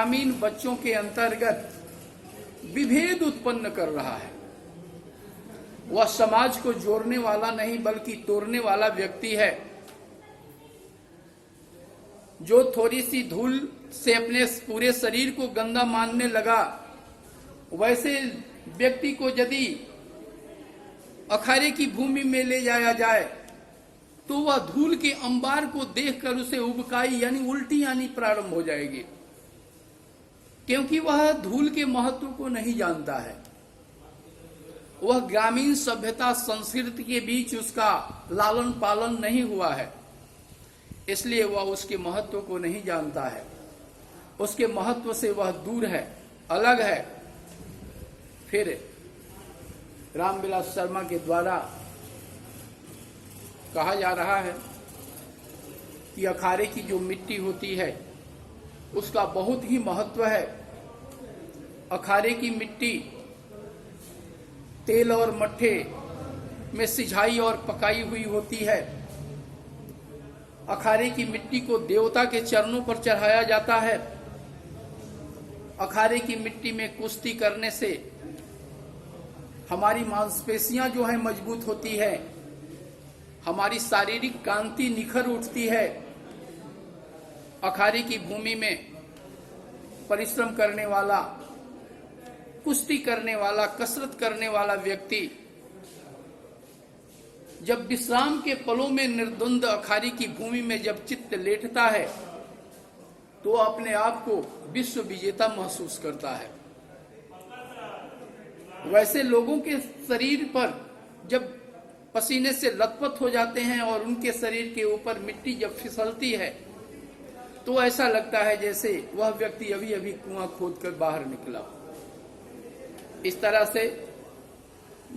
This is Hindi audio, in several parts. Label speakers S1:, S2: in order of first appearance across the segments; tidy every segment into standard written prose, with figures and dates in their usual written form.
S1: ग्रामीण बच्चों के अंतर्गत विभेद उत्पन्न कर रहा है। वह समाज को जोड़ने वाला नहीं बल्कि तोड़ने वाला व्यक्ति है। जो थोड़ी सी धूल से अपने पूरे शरीर को गंदा मानने लगा, वैसे व्यक्ति को यदि अखाड़े की भूमि में ले जाया जाए तो वह धूल के अंबार को देखकर उसे उबकाई यानी उल्टी आनी प्रारंभ हो जाएगी, क्योंकि वह धूल के महत्व को नहीं जानता है। वह ग्रामीण सभ्यता संस्कृति के बीच उसका लालन पालन नहीं हुआ है, इसलिए वह उसके महत्व को नहीं जानता है। उसके महत्व से वह दूर है, अलग है। फिर रामविलास शर्मा के द्वारा कहा जा रहा है कि अखाड़े की जो मिट्टी होती है उसका बहुत ही महत्व है। अखाड़े की मिट्टी तेल और मट्ठे में सिझाई और पकाई हुई होती है। अखाड़े की मिट्टी को देवता के चरणों पर चढ़ाया जाता है। अखाड़े की मिट्टी में कुश्ती करने से हमारी मांसपेशियां जो है मजबूत होती है, हमारी शारीरिक कांति निखर उठती है। अखाड़े की भूमि में परिश्रम करने वाला, कुश्ती करने वाला, कसरत करने वाला व्यक्ति जब विश्राम के पलों में निर्द्वंद अखाड़े की भूमि में जब चित्त लेटता है तो अपने आप को विश्व विजेता महसूस करता है। वैसे लोगों के शरीर पर जब पसीने से लथपथ हो जाते हैं और उनके शरीर के ऊपर मिट्टी जब फिसलती है तो ऐसा लगता है जैसे वह व्यक्ति अभी अभी कुआं खोदकर बाहर निकला। इस तरह से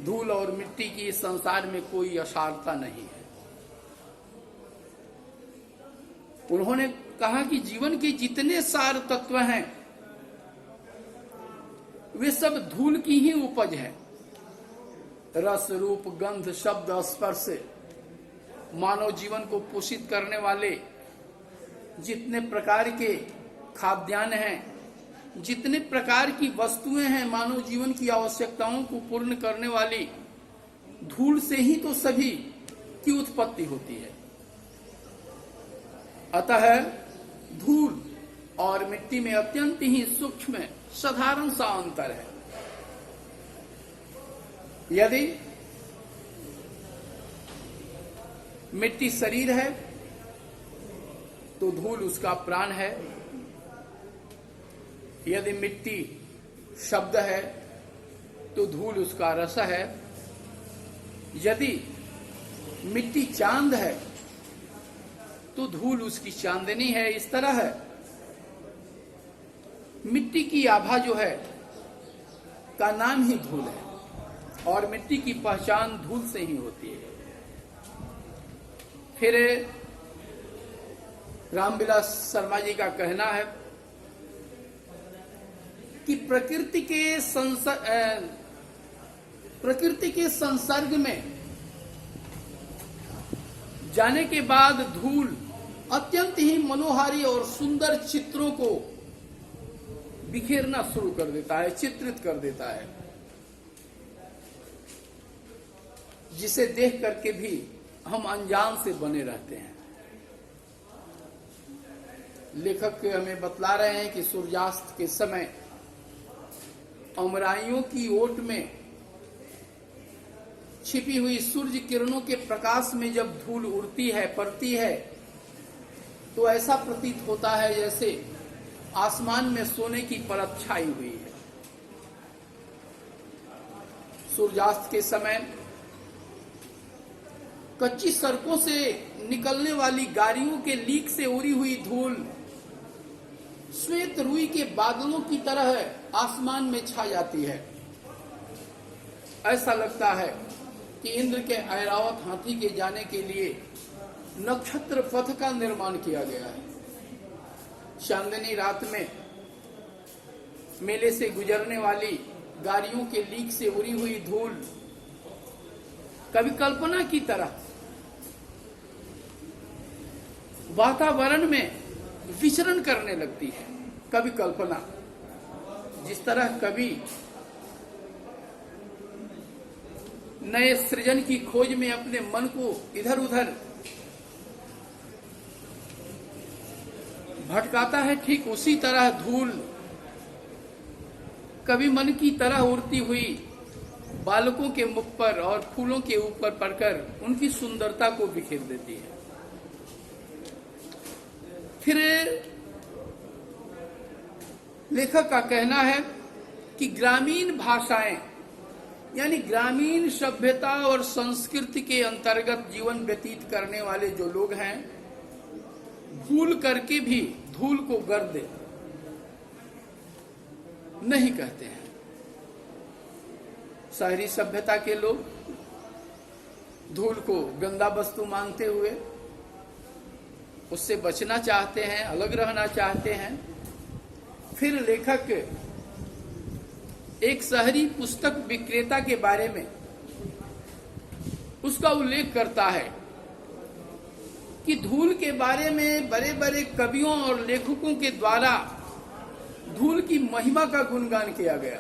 S1: धूल और मिट्टी की इस संसार में कोई असारता नहीं है। उन्होंने कहा कि जीवन के जितने सार तत्व हैं वे सब धूल की ही उपज है। रस, रूप, गंध, शब्द, स्पर्श मानव जीवन को पोषित करने वाले जितने प्रकार के खाद्यान्न हैं, जितने प्रकार की वस्तुएं हैं मानव जीवन की आवश्यकताओं को पूर्ण करने वाली, धूल से ही तो सभी की उत्पत्ति होती है। अतः धूल और मिट्टी में अत्यंत ही सूक्ष्म साधारण सा अंतर है। यदि मिट्टी शरीर है तो धूल उसका प्राण है। यदि मिट्टी शब्द है तो धूल उसका रस है। यदि मिट्टी चांद है तो धूल उसकी चांदनी है। इस तरह है मिट्टी की आभा जो है का नाम ही धूल है और मिट्टी की पहचान धूल से ही होती है। फिर रामविलास शर्मा जी का कहना है कि प्रकृति के संसर्ग में जाने के बाद धूल अत्यंत ही मनोहारी और सुंदर चित्रों को बिखेरना शुरू कर देता है, चित्रित कर देता है, जिसे देख करके भी हम अनजान से बने रहते हैं। लेखक हमें बतला रहे हैं कि सूर्यास्त के समय अमराइयों की ओट में छिपी हुई सूर्य किरणों के प्रकाश में जब धूल उड़ती है, पड़ती है, तो ऐसा प्रतीत होता है जैसे आसमान में सोने की परत छाई हुई है। सूर्यास्त के समय कच्ची सड़कों से निकलने वाली गाड़ियों के लीक से उड़ी हुई धूल श्वेत रुई के बादलों की तरह आसमान में छा जाती है। ऐसा लगता है कि इंद्र के ऐरावत हाथी के जाने के लिए नक्षत्र पथ का निर्माण किया गया है। चांदनी रात में मेले से गुजरने वाली गाड़ियों के लीक से उड़ी हुई धूल कभी कल्पना की तरह वातावरण में विचरण करने लगती है। कवि कल्पना, जिस तरह कवि नए सृजन की खोज में अपने मन को इधर उधर भटकाता है, ठीक उसी तरह धूल कभी मन की तरह उड़ती हुई बालकों के मुख पर और फूलों के ऊपर पड़कर उनकी सुंदरता को बिखेर देती है। फिर लेखक का कहना है कि ग्रामीण भाषाएं यानी ग्रामीण सभ्यता और संस्कृति के अंतर्गत जीवन व्यतीत करने वाले जो लोग हैं, भूल करके भी धूल को गर्द नहीं कहते हैं। शहरी सभ्यता के लोग धूल को गंदा वस्तु मानते हुए उससे बचना चाहते हैं, अलग रहना चाहते हैं। फिर लेखक एक शहरी पुस्तक विक्रेता के बारे में उसका उल्लेख करता है कि धूल के बारे में बड़े बड़े कवियों और लेखकों के द्वारा धूल की महिमा का गुणगान किया गया,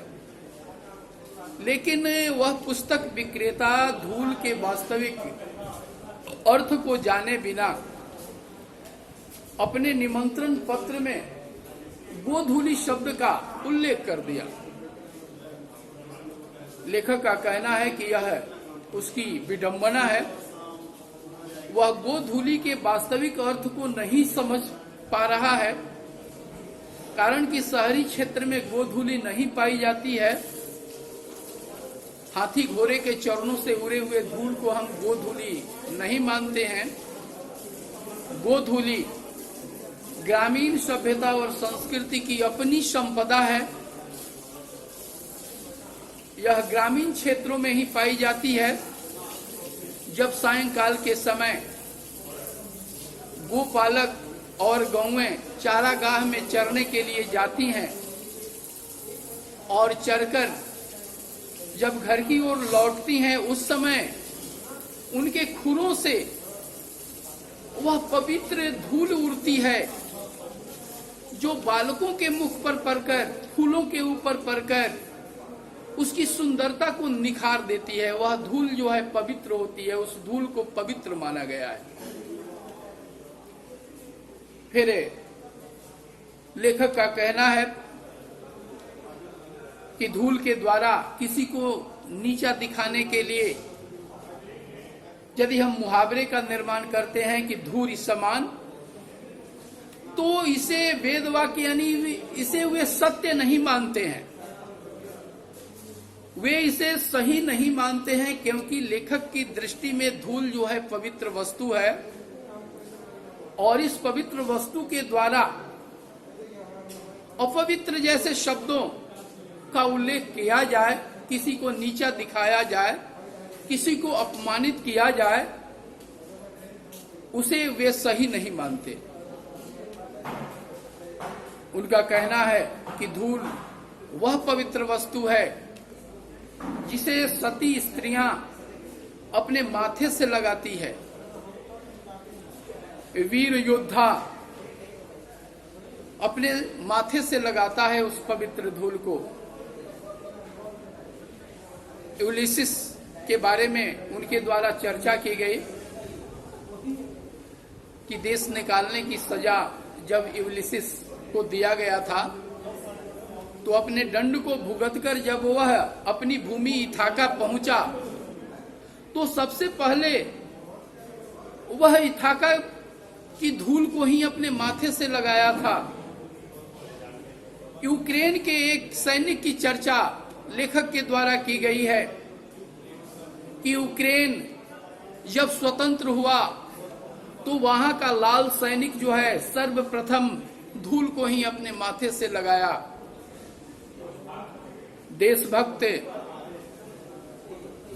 S1: लेकिन वह पुस्तक विक्रेता धूल के वास्तविक अर्थ को जाने बिना अपने निमंत्रण पत्र में गोधूली शब्द का उल्लेख कर दिया। लेखक का कहना है कि यह उसकी विडंबना है। वह गोधूली के वास्तविक अर्थ को नहीं समझ पा रहा है, कारण कि शहरी क्षेत्र में गोधूली नहीं पाई जाती है। हाथी घोड़े के चरणों से उड़े हुए धूल को हम गोधूली नहीं मानते हैं। गोधूली ग्रामीण सभ्यता और संस्कृति की अपनी संपदा है। यह ग्रामीण क्षेत्रों में ही पाई जाती है, जब सायंकाल के समय गोपालक और गौएं चारागाह में चरने के लिए जाती हैं और चरकर जब घर की ओर लौटती हैं, उस समय उनके खुरों से वह पवित्र धूल उड़ती है जो बालकों के मुख पर पड़कर, फूलों के ऊपर पड़कर उसकी सुंदरता को निखार देती है। वह धूल जो है पवित्र होती है, उस धूल को पवित्र माना गया है। फिर लेखक का कहना है कि धूल के द्वारा किसी को नीचा दिखाने के लिए यदि हम मुहावरे का निर्माण करते हैं कि धूल समान, तो इसे वेद वाक्य यानी इसे वे सत्य नहीं मानते हैं, वे इसे सही नहीं मानते हैं, क्योंकि लेखक की दृष्टि में धूल जो है पवित्र वस्तु है और इस पवित्र वस्तु के द्वारा अपवित्र जैसे शब्दों का उल्लेख किया जाए, किसी को नीचा दिखाया जाए, किसी को अपमानित किया जाए, उसे वे सही नहीं मानते। उनका कहना है कि धूल वह पवित्र वस्तु है जिसे सती स्त्रियां अपने माथे से लगाती है। वीर योद्धा अपने माथे से लगाता है उस पवित्र धूल को। यूलिसिस के बारे में उनके द्वारा चर्चा की गई कि देश निकालने की सजा जब यूलिसिस को दिया गया था, तो अपने दंड को भुगतकर जब वह अपनी भूमि इथाका पहुंचा, तो सबसे पहले वह इथाका की धूल को ही अपने माथे से लगाया था। यूक्रेन के एक सैनिक की चर्चा लेखक के द्वारा की गई है कि यूक्रेन जब स्वतंत्र हुआ तो वहां का लाल सैनिक जो है सर्वप्रथम धूल को ही अपने माथे से लगाया। देशभक्त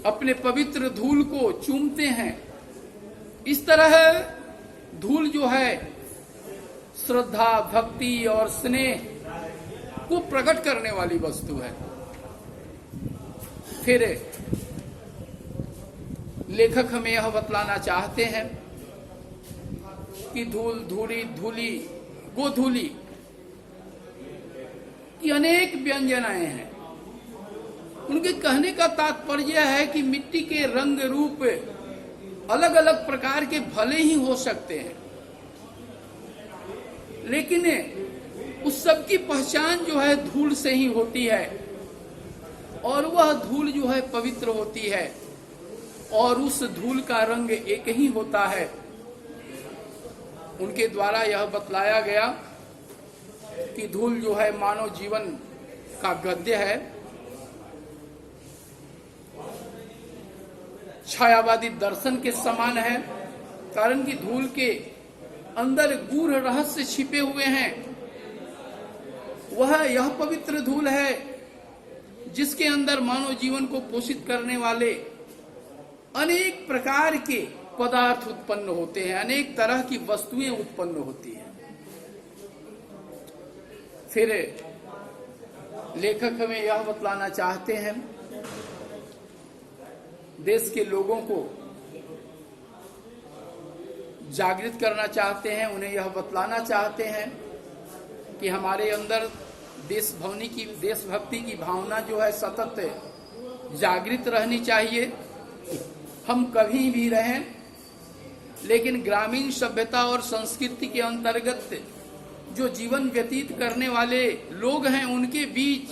S1: अपने पवित्र धूल को चूमते हैं। इस तरह धूल जो है श्रद्धा, भक्ति और स्नेह को प्रकट करने वाली वस्तु है। फिर लेखक हमें यह बतलाना चाहते हैं कि धूल, धूली, धूली, गोधूली की अनेक व्यंजनाएं हैं। उनके कहने का तात्पर्य है कि मिट्टी के रंग रूप अलग अलग प्रकार के भले ही हो सकते हैं, लेकिन उस सब की पहचान जो है धूल से ही होती है, और वह धूल जो है पवित्र होती है, और उस धूल का रंग एक ही होता है। उनके द्वारा यह बतलाया गया कि धूल जो है मानव जीवन का गद्य है, छायावादी दर्शन के समान है, कारण कि धूल के अंदर गूढ़ रहस्य छिपे हुए हैं। वह यह पवित्र धूल है जिसके अंदर मानव जीवन को पोषित करने वाले अनेक प्रकार के पदार्थ उत्पन्न होते हैं, अनेक तरह की वस्तुएं उत्पन्न होती हैं। फिर लेखक हमें यह बतलाना चाहते हैं, देश के लोगों को जागृत करना चाहते हैं, उन्हें यह बतलाना चाहते हैं कि हमारे अंदर देशभक्ति की भावना जो है सतत जागृत रहनी चाहिए। हम कभी भी रहें, लेकिन ग्रामीण सभ्यता और संस्कृति के अंतर्गत जो जीवन व्यतीत करने वाले लोग हैं, उनके बीच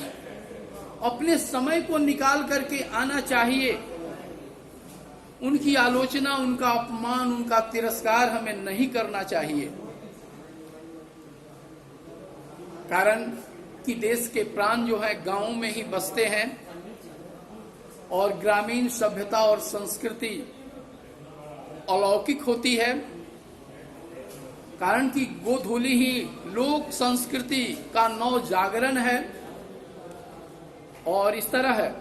S1: अपने समय को निकाल करके आना चाहिए। उनकी आलोचना, उनका अपमान, उनका तिरस्कार हमें नहीं करना चाहिए, कारण कि देश के प्राण जो है गांवों में ही बसते हैं, और ग्रामीण सभ्यता और संस्कृति अलौकिक होती है, कारण कि गोधूली ही लोक संस्कृति का नव जागरण है। और इस तरह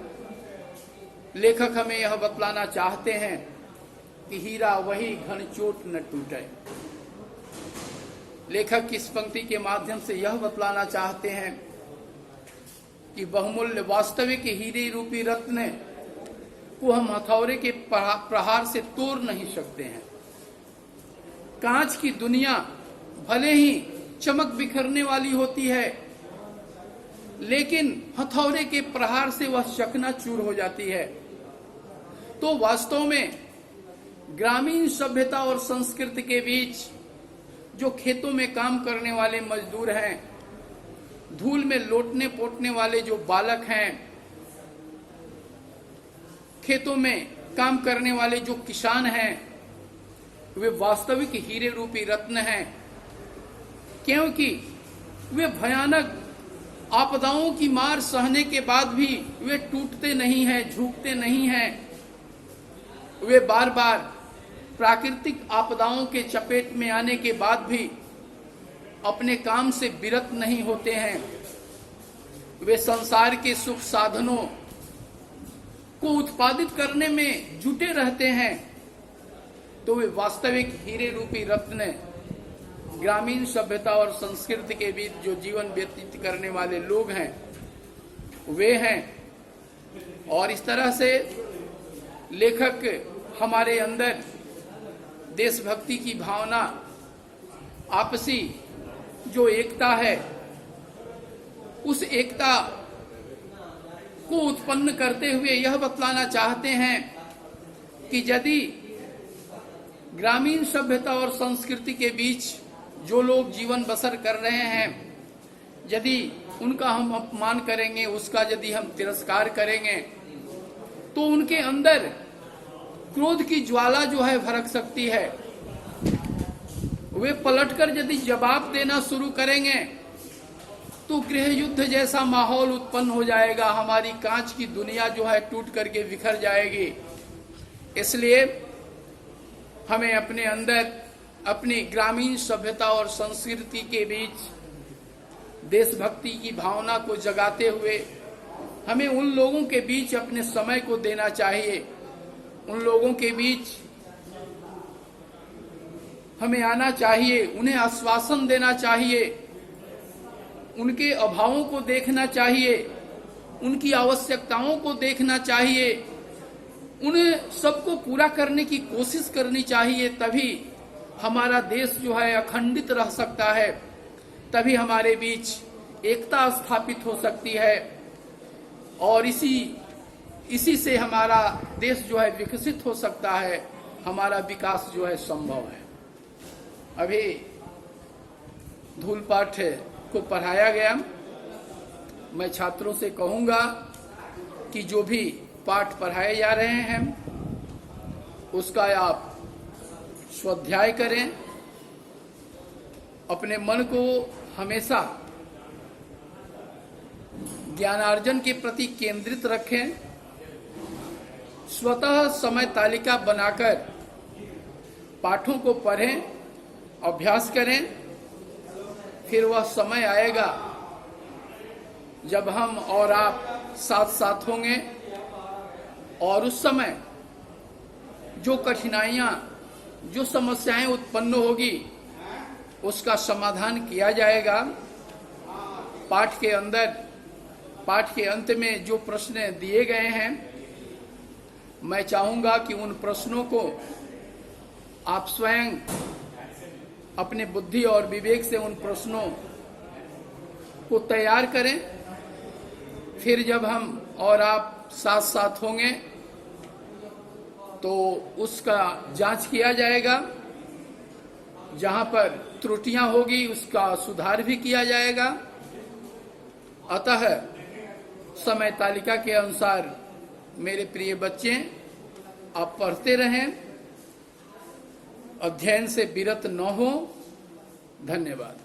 S1: लेखक हमें यह बतलाना चाहते हैं कि हीरा वही घन चोट न टूटे। लेखक इस पंक्ति के माध्यम से यह बतलाना चाहते हैं कि बहुमूल्य वास्तविक हीरे रूपी रत्न को हम हथौड़े के प्रहार से तोड़ नहीं सकते हैं। कांच की दुनिया भले ही चमक बिखरने वाली होती है, लेकिन हथौड़े के प्रहार से वह चकनाचूर हो जाती है। तो वास्तव में ग्रामीण सभ्यता और संस्कृति के बीच जो खेतों में काम करने वाले मजदूर हैं, धूल में लोटने पोटने वाले जो बालक हैं, खेतों में काम करने वाले जो किसान हैं, वे वास्तविक हीरे रूपी रत्न हैं, क्योंकि वे भयानक आपदाओं की मार सहने के बाद भी वे टूटते नहीं हैं, झुकते नहीं हैं। वे बार बार प्राकृतिक आपदाओं के चपेट में आने के बाद भी अपने काम से विरत नहीं होते हैं। वे संसार के सुख साधनों को उत्पादित करने में जुटे रहते हैं। तो वे वास्तविक हीरे रूपी रत्न ग्रामीण सभ्यता और संस्कृति के बीच जो जीवन व्यतीत करने वाले लोग हैं, वे हैं। और इस तरह से लेखक हमारे अंदर देशभक्ति की भावना, आपसी जो एकता है, उस एकता को उत्पन्न करते हुए यह बतलाना चाहते हैं कि यदि ग्रामीण सभ्यता और संस्कृति के बीच जो लोग जीवन बसर कर रहे हैं, यदि उनका हम अपमान करेंगे, उसका यदि हम तिरस्कार करेंगे, तो उनके अंदर क्रोध की ज्वाला जो है भड़क सकती है। वे पलटकर यदि जवाब देना शुरू करेंगे तो गृह युद्ध जैसा माहौल उत्पन्न हो जाएगा। हमारी कांच की दुनिया जो है टूट करके बिखर जाएगी। इसलिए हमें अपने अंदर अपनी ग्रामीण सभ्यता और संस्कृति के बीच देशभक्ति की भावना को जगाते हुए हमें उन लोगों के बीच अपने समय को देना चाहिए। उन लोगों के बीच हमें आना चाहिए, उन्हें आश्वासन देना चाहिए, उनके अभावों को देखना चाहिए, उनकी आवश्यकताओं को देखना चाहिए, उन्हें सबको पूरा करने की कोशिश करनी चाहिए। तभी हमारा देश जो है अखंडित रह सकता है। तभी हमारे बीच एकता स्थापित हो सकती है और इसी से हमारा देश जो है विकसित हो सकता है, हमारा विकास जो है संभव है। अभी धूल पाठ को पढ़ाया गया। मैं छात्रों से कहूंगा कि जो भी पाठ पढ़ाए जा रहे हैं उसका आप स्वाध्याय करें, अपने मन को हमेशा ज्ञानार्जन के प्रति केंद्रित रखें, स्वतः समय तालिका बनाकर पाठों को पढ़ें, अभ्यास करें। फिर वह समय आएगा जब हम और आप साथ साथ होंगे और उस समय जो कठिनाइयां, जो समस्याएं उत्पन्न होगी उसका समाधान किया जाएगा। पाठ के अंत में जो प्रश्न दिए गए हैं, मैं चाहूंगा कि उन प्रश्नों को आप स्वयं अपने बुद्धि और विवेक से उन प्रश्नों को तैयार करें। फिर जब हम और आप साथ साथ होंगे तो उसका जांच किया जाएगा, जहां पर त्रुटियां होगी उसका सुधार भी किया जाएगा। अतः समय तालिका के अनुसार मेरे प्रिय बच्चे, आप पढ़ते रहें, अध्ययन से विरत न हो। धन्यवाद।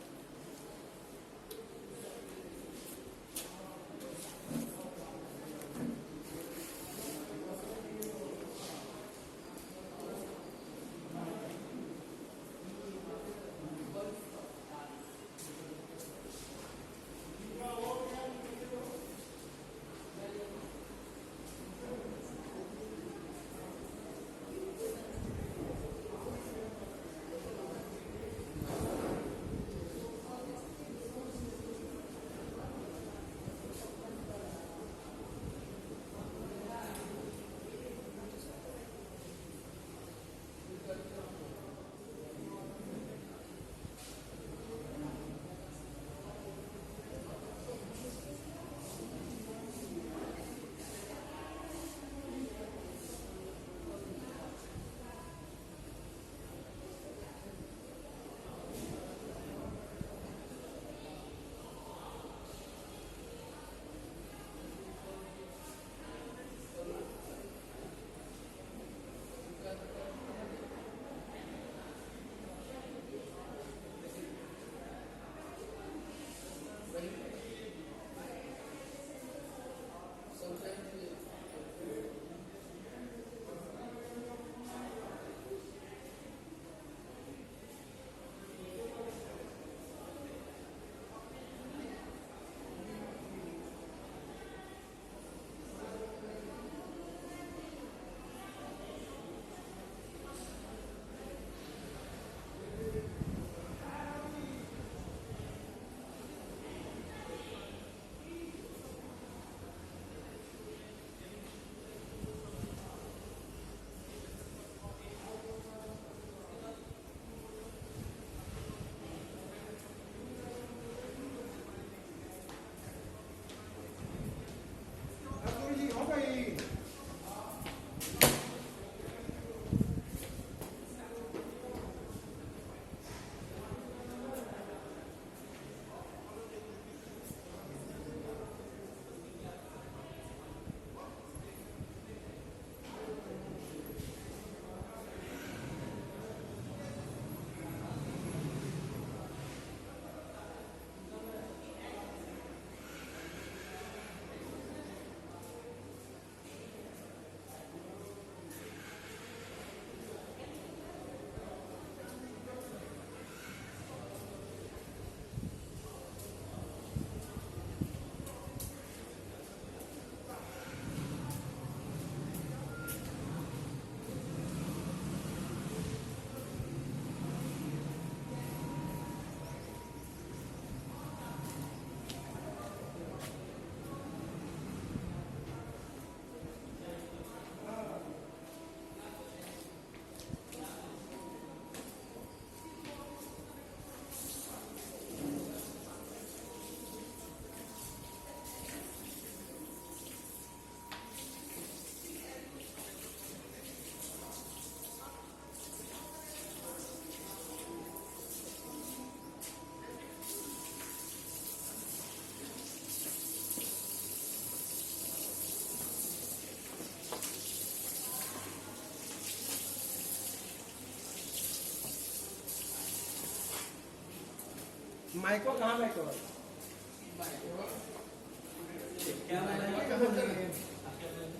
S2: माइको कहाँ माइको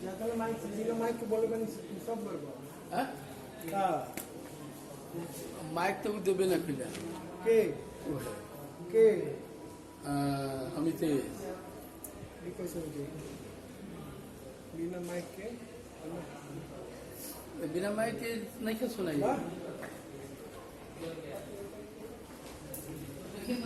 S2: जाता माइक जिला माइक के बोले बनी सब लोग
S1: हाँ?
S2: का
S1: माइक तो उ देबे न किला
S2: के
S1: वो है
S2: के
S1: अमित
S2: ये कैसे हो गई बिना माइक के
S1: बिना माइक के नहीं क्या सुनाई
S2: वाह
S1: देखिए